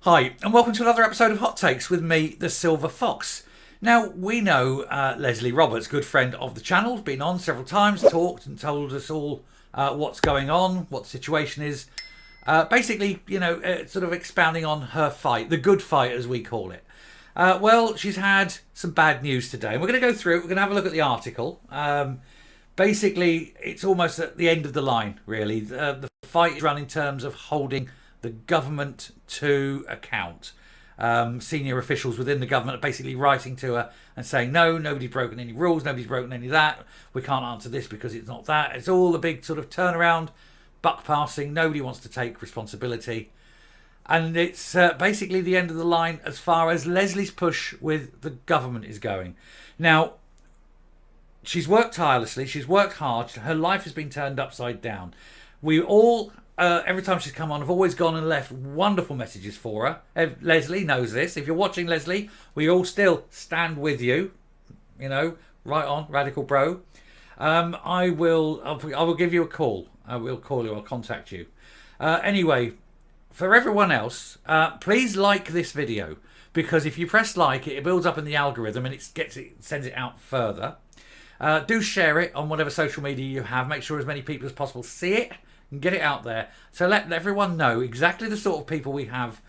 Hi, and welcome to another episode of Hot Takes with me, the Silver Fox. Now, we know Lesley Roberts, good friend of the channel, been on several times, talked and told us all what's going on, what the situation is. Basically, sort of expounding on her fight, the good fight as we call it. Well, she's had some bad news today, and we're going to go through it. We're going to have a look at the article. Basically, it's almost at the end of the line, really. The fight is run in terms of holding the government to account. Senior officials within the government are basically writing to her and saying, no, nobody's broken any rules, nobody's broken any of that. We can't answer this because it's not that. It's all a big sort of turnaround, buck passing. Nobody wants to take responsibility. And it's basically the end of the line as far as Lesley's push with the government is going. Now, she's worked tirelessly. She's worked hard. Her life has been turned upside down. We all, every time she's come on, have always gone and left wonderful messages for her. Lesley knows this. If you're watching, Lesley, we all still stand with you. Right on, Radical Bro. I will give you a call. I will call you. I'll contact you. Anyway, for everyone else, please like this video, because if you press like, it builds up in the algorithm and it sends it out further. Do share it on whatever social media you have. Make sure as many people as possible see it and get it out there. So let everyone know exactly the sort of people we have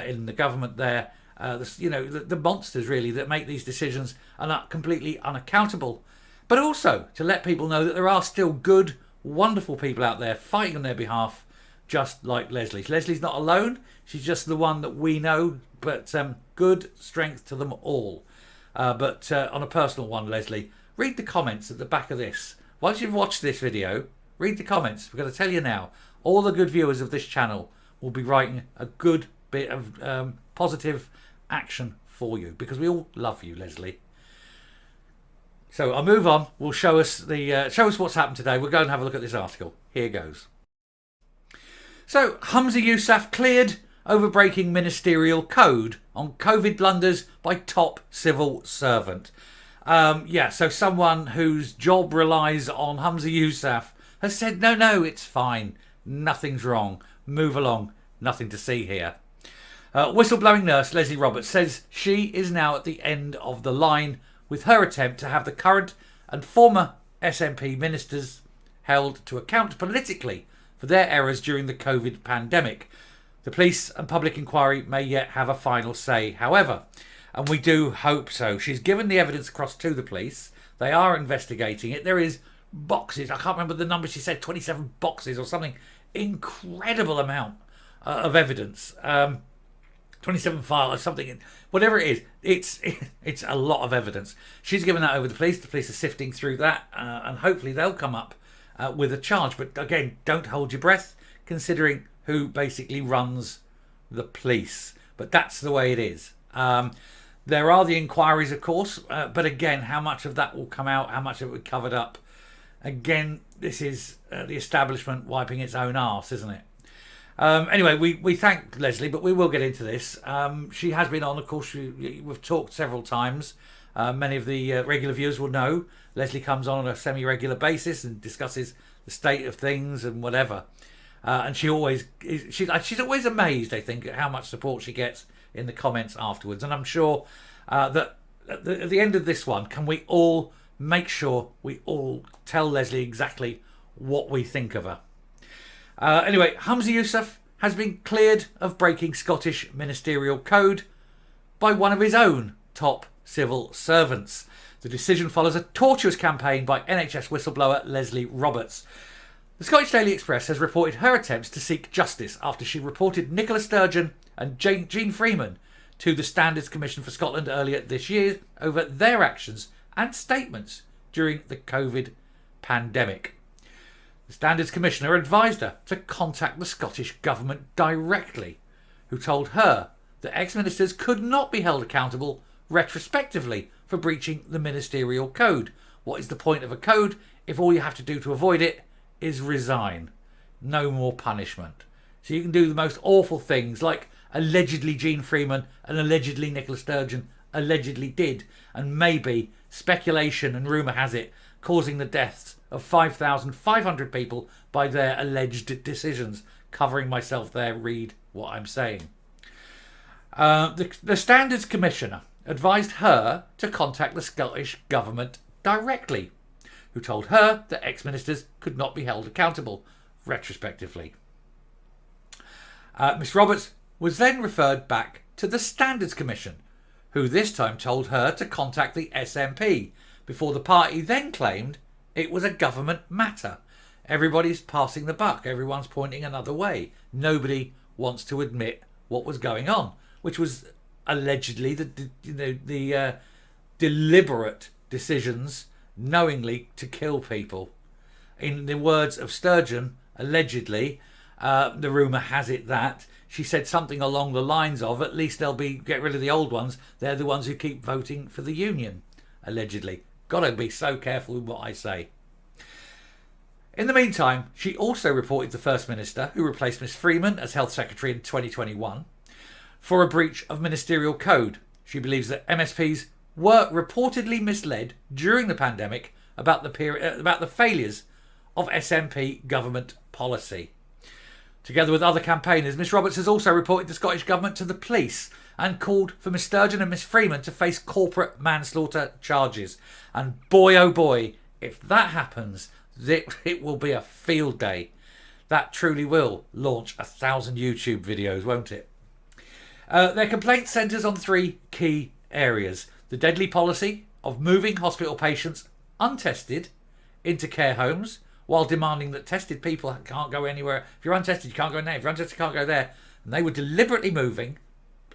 in the government there. The monsters really that make these decisions and are completely unaccountable. But also to let people know that there are still good, wonderful people out there fighting on their behalf, just like Lesley. Lesley's not alone. She's just the one that we know. But good strength to them all. But on a personal one, Lesley, read the comments at the back of this. Once you've watched this video, read the comments. We're going to tell you now, all the good viewers of this channel will be writing a good bit of positive action for you, because we all love you, Lesley. So I'll move on. We'll show us what's happened today. We'll go and have a look at this article. Here goes. So Humza Yousaf cleared over breaking ministerial code on COVID blunders by top civil servant. So someone whose job relies on Humza Yousaf has said, no, it's fine. Nothing's wrong. Move along. Nothing to see here. Whistleblowing nurse Lesley Roberts says she is now at the end of the line with her attempt to have the current and former SNP ministers held to account politically for their errors during the COVID pandemic. The police and public inquiry may yet have a final say, however, and we do hope so. She's given the evidence across to the police. They are investigating it. There is boxes. I can't remember the number. She said 27 boxes or something. Incredible amount of evidence. 27 files or something. Whatever it is, it's a lot of evidence. She's given that over to the police. The police are sifting through that, and hopefully they'll come up with a charge. But again, don't hold your breath, considering who basically runs the police. But that's the way it is. There are the inquiries, of course, but again, how much of that will come out, how much of it will be covered up? Again, this is the establishment wiping its own arse, isn't it? Anyway, we thank Lesley, but we will get into this. She has been on, of course, we've talked several times. Many of the regular viewers will know Lesley comes on a semi-regular basis and discusses the state of things and whatever. And she's always amazed, I think, at how much support she gets in the comments afterwards. And I'm sure that at the end of this one, can we all make sure we all tell Lesley exactly what we think of her. Anyway, Humza Yousaf has been cleared of breaking Scottish ministerial code by one of his own top civil servants. The decision follows a tortuous campaign by NHS whistleblower Lesley Roberts. The Scottish Daily Express has reported her attempts to seek justice after she reported Nicola Sturgeon and Jean Freeman to the Standards Commission for Scotland earlier this year over their actions and statements during the COVID pandemic. The Standards Commissioner advised her to contact the Scottish Government directly, who told her that ex-ministers could not be held accountable retrospectively for breaching the ministerial code. What is the point of a code if all you have to do to avoid it is resign? No more punishment. So you can do the most awful things, like allegedly Jean Freeman and allegedly Nicola Sturgeon allegedly did, and maybe, speculation and rumour has it, causing the deaths of 5,500 people by their alleged decisions. Covering myself there, read what I'm saying. The Standards Commissioner advised her to contact the Scottish Government directly, who told her that ex-ministers could not be held accountable retrospectively. Miss Roberts was then referred back to the Standards Commission, who this time told her to contact the SNP, before the party then claimed it was a government matter. Everybody's passing the buck. Everyone's pointing another way. Nobody wants to admit what was going on, which was allegedly the deliberate decisions knowingly to kill people. In the words of Sturgeon, allegedly, the rumour has it that she said something along the lines of, at least they'll get rid of the old ones. They're the ones who keep voting for the union. Allegedly. Gotta be so careful with what I say. In the meantime, she also reported the First Minister, who replaced Miss Freeman as Health Secretary in 2021, for a breach of ministerial code. She believes that MSPs were reportedly misled during the pandemic about the failures of SNP government policy. Together with other campaigners, Miss Roberts has also reported the Scottish Government to the police and called for Miss Sturgeon and Miss Freeman to face corporate manslaughter charges. And boy, oh boy, if that happens, it will be a field day. That truly will launch 1,000 YouTube videos, won't it? Their complaint centres on three key areas. The deadly policy of moving hospital patients untested into care homes, while demanding that tested people can't go anywhere. If you're untested, you can't go in there. If you're untested, you can't go there. And they were deliberately moving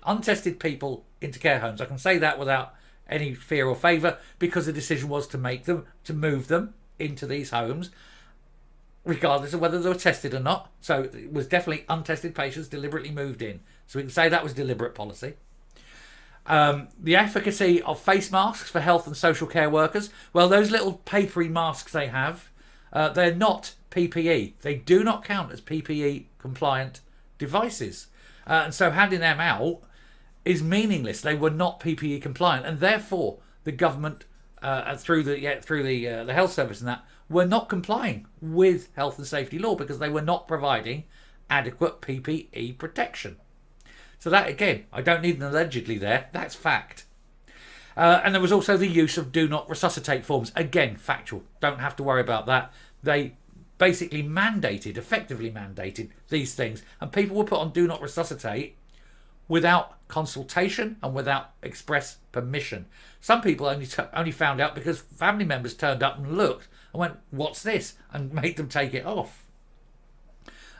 untested people into care homes. I can say that without any fear or favour, because the decision was to move them into these homes, regardless of whether they were tested or not. So it was definitely untested patients deliberately moved in. So we can say that was deliberate policy. The efficacy of face masks for health and social care workers. Well, those little papery masks they have, they're not PPE. They do not count as PPE compliant devices. And so handing them out is meaningless. They were not PPE compliant, and therefore the government, through the health service and that, were not complying with health and safety law because they were not providing adequate PPE protection. So that, again, I don't need an allegedly there. That's fact. And there was also the use of do not resuscitate forms. Again, factual. Don't have to worry about that. They basically effectively mandated these things. And people were put on do not resuscitate without consultation and without express permission. Some people only found out because family members turned up and looked and went, "What's this?" and made them take it off.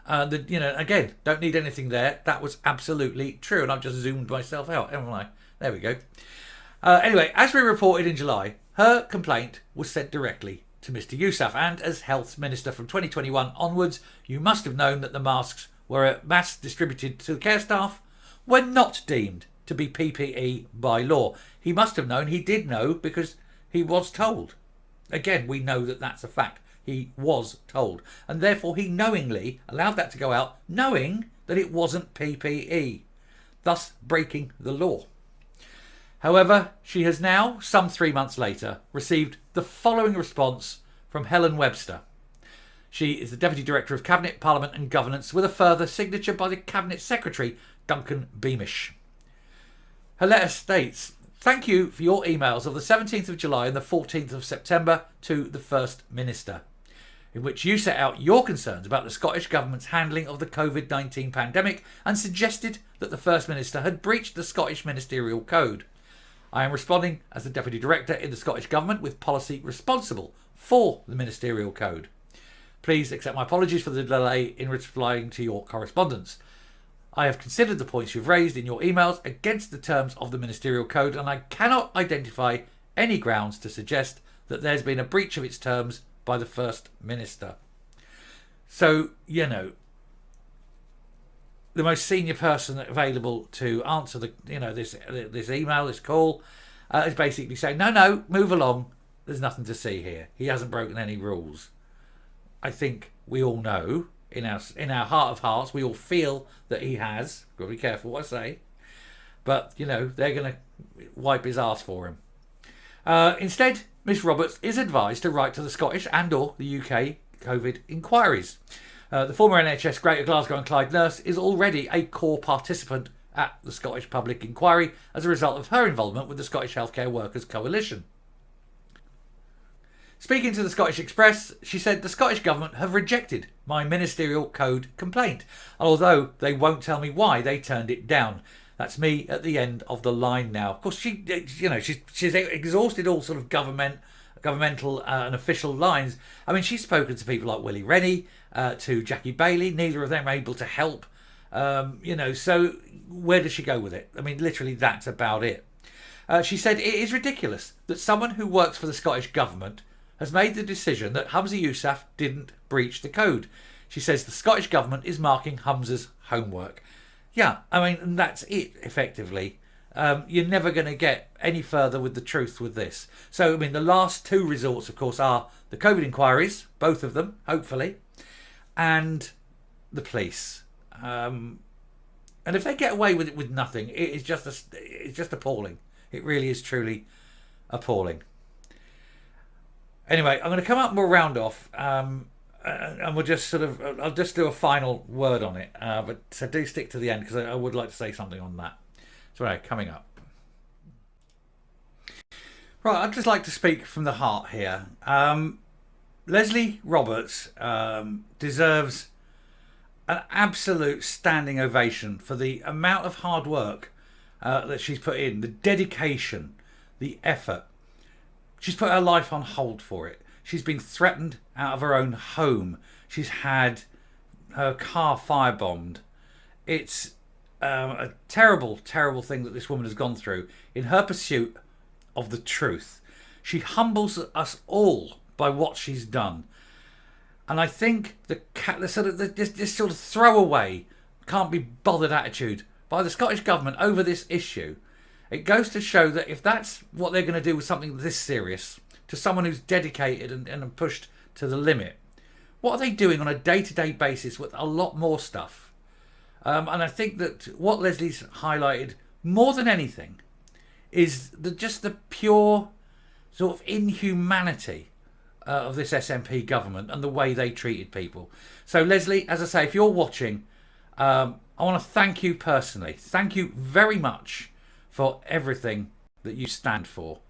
Again, don't need anything there. That was absolutely true, and I've just zoomed myself out, haven't I? There we go. Anyway, as we reported in July, her complaint was sent directly to Mr. Yousaf, and as Health Minister from 2021 onwards, you must have known that the masks were mass distributed to the care staff were not deemed to be PPE by law. He must have known. He did know because he was told. Again, we know that that's a fact. He was told. And therefore he knowingly allowed that to go out, knowing that it wasn't PPE, thus breaking the law. However, she has now, some 3 months later, received the following response from Helen Webster. She is the Deputy Director of Cabinet, Parliament and Governance, with a further signature by the Cabinet Secretary, Duncan Beamish. Her letter states, "Thank you for your emails of the 17th of July and the 14th of September to the First Minister, in which you set out your concerns about the Scottish Government's handling of the COVID-19 pandemic and suggested that the First Minister had breached the Scottish Ministerial Code. I am responding as the Deputy Director in the Scottish Government with policy responsible for the Ministerial Code. Please accept my apologies for the delay in replying to your correspondence. I have considered the points you've raised in your emails against the terms of the Ministerial Code, and I cannot identify any grounds to suggest that there's been a breach of its terms by the First Minister." So, the most senior person available to answer this email, this call, is basically saying, no, move along. There's nothing to see here. He hasn't broken any rules. I think we all know, in our heart of hearts, we all feel that he has. Got to be careful what I say. But, they're going to wipe his arse for him. Instead, Miss Roberts is advised to write to the Scottish and or the UK COVID inquiries. The former NHS Greater Glasgow and Clyde nurse is already a core participant at the Scottish Public Inquiry as a result of her involvement with the Scottish Healthcare Workers Coalition. Speaking to the Scottish Express, she said the Scottish Government have rejected my ministerial code complaint, although they won't tell me why they turned it down. That's me at the end of the line now. Of course, she's exhausted all sort of governmental and official lines. I mean, she's spoken to people like Willie Rennie, to Jackie Bailey. Neither of them are able to help. So where does she go with it? I mean, literally, that's about it. She said it is ridiculous that someone who works for the Scottish Government has made the decision that Humza Yousaf didn't breach the code. She says the Scottish Government is marking Humza's homework. Yeah, I mean, and that's it, effectively. You're never going to get any further with the truth with this. So, I mean, the last two resorts, of course, are the COVID inquiries, both of them, hopefully, and the police. And if they get away with it with nothing, it's just appalling. It really is truly appalling. Anyway, I'm going to come up and we'll round off, and we'll just I'll just do a final word on it. But so do stick to the end because I would like to say something on that. So anyway, coming up. Right, I'd just like to speak from the heart here. Lesley Roberts deserves an absolute standing ovation for the amount of hard work that she's put in, the dedication, the effort. She's put her life on hold for it. She's been threatened out of her own home. She's had her car firebombed. It's a terrible, terrible thing that this woman has gone through in her pursuit of the truth. She humbles us all by what she's done. And I think this sort of throwaway, can't be bothered attitude by the Scottish Government over this issue, it goes to show that if that's what they're going to do with something this serious, to someone who's dedicated and pushed to the limit, what are they doing on a day-to-day basis with a lot more stuff? And I think that what Lesley's highlighted more than anything is just the pure sort of inhumanity of this SNP government and the way they treated people. So Lesley, as I say, if you're watching, I want to thank you personally. Thank you very much for everything that you stand for.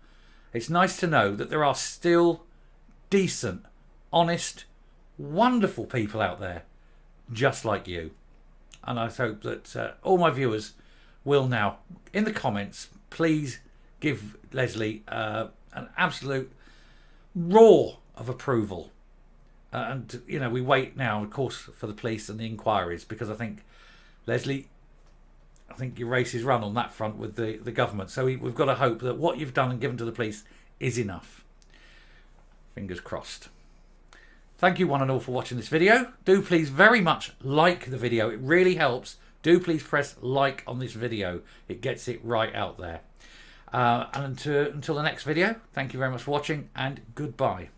It's nice to know that there are still decent, honest, wonderful people out there just like you. And I hope that all my viewers will now, in the comments, please give Lesley an absolute roar of approval. And, we wait now, of course, for the police and the inquiries, because I think, Lesley, your race is run on that front with the government. So we've got to hope that what you've done and given to the police is enough. Fingers crossed. Thank you one and all for watching this video. Do please very much like the video. It really helps. Do please press like on this video. It gets it right out there. And until the next video, thank you very much for watching and goodbye.